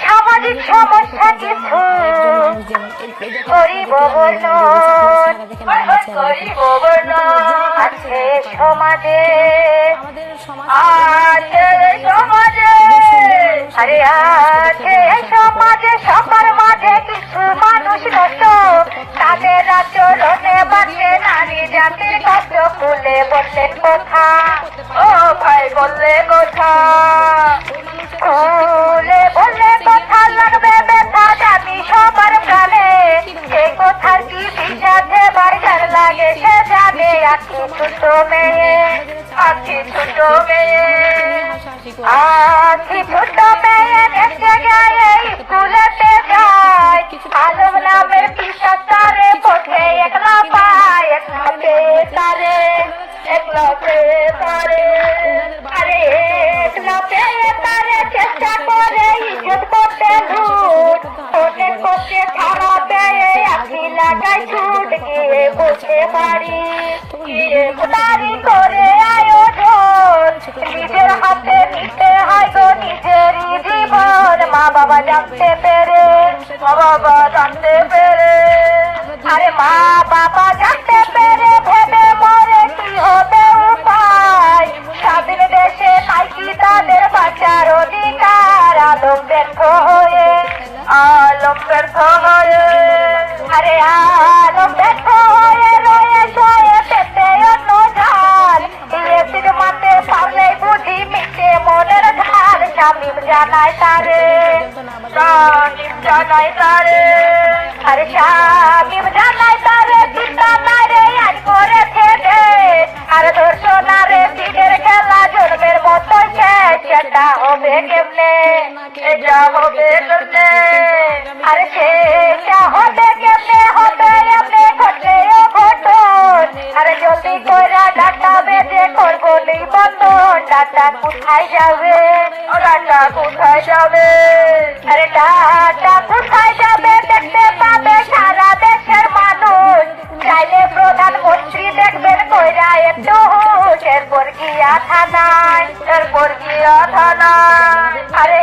সামাজিক সমস্যা কিছু আছে সমাজে, আছে সমাজে, আরে আছে সমাজে, সবার মাঝে কিছু মানুষ নষ্ট, তাদের আচরণে বাঁচে নারী জাতির কষ্ট। খুলে বললেন কথা, ও ভাই বললে কথা, খুলে বললে কথা, লাগবে ব্যথা জানি সবার প্রাণে, সে কথার কি বিষাদে বারবার লাগে সে জানে। আখি ছোট মেয়ে, আখি ছোট মেয়ে, আখি ছোট মেয়ে দেশে গায়ে স্কুলেতে যায়, আলম নামের পিসা তারে পথে একলা পায়, একলা পেয়ে তারে, একলা পেয়ে তারে, আরে একলা পেয়ে তারে চেষ্টা করে ইজ্জত করতে লুট, অনেক করতে খারাপ পেয়ে আখি লাগায় ছুট, গিয়ে বসে বাড়ি, গিয়ে তারি করে আয়োজন, নিজের হাতে নিতে হয় গো নিজেরই জীবন। মা বাবা জানতে পেরে, মা বাবা জানতে পেরে, আরে মা বাবা জানতে পেরে ভেবে মরে কি হবে উপায়, স্বাধীন দেশে নাই কি তাদের বাঁচার অধিকার। আলম ব্যর্থ হয়ে, আলম ব্যর্থ হয়ে, আরে আলম ব্যর্থ হয়ে রয়ে শয়ে পেতে অন্য ঝাল, এসির মাতে পারলে বুঝি মিটে মনের ঢাল। শামীম জানায় তারে, শামীম জানায় তারে, আরে শামীম জানায় তারে, চিন্তা নাই রে আজ করেছে দে, আর ধর্ষণারে দিনের খেলা জন্মের মতো শেষ। এটা হবে কেমনে, এটা হবে কেমনে, আরে সেটা হবে কেমনে, হবে এমনি ঘটলে ঘটন, আরে জলদি কইরা ডাটা বেঁধে করবো নিবন্ধন। ডাটা কোথায় যাবে, ডাটা কোথায় যাবে, আরে ডাটা কোথায় যাবে, দেখতে পাবে সারা দেশের মানুষ, চাইলে প্রধানমন্ত্রী দেখবেন কইরা একটু হুশ। এরপর গিয়া থানায়, এরপর গিয়া থানায়, আরে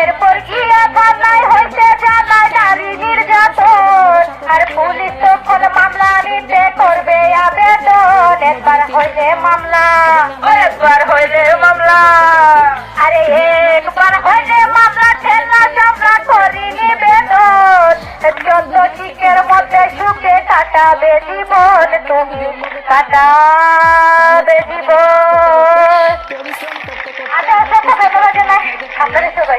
এরপর গিয়া থানায় হয়েছে জানায় নারী নির্যাতন, আর পুলিশ তখন মামলা নিতে করবে আবেদন। একবার হইলে মামলা, একবার হইলে মামলা, আরে একবার হইলে মামলা, ঠেলা চামড়া করি নিবেদন, যত চিকের মধ্যে সুখে কাটাবে জীবন, তুমি কাটাবে জীবন। আচ্ছা, আপনাদের সবাই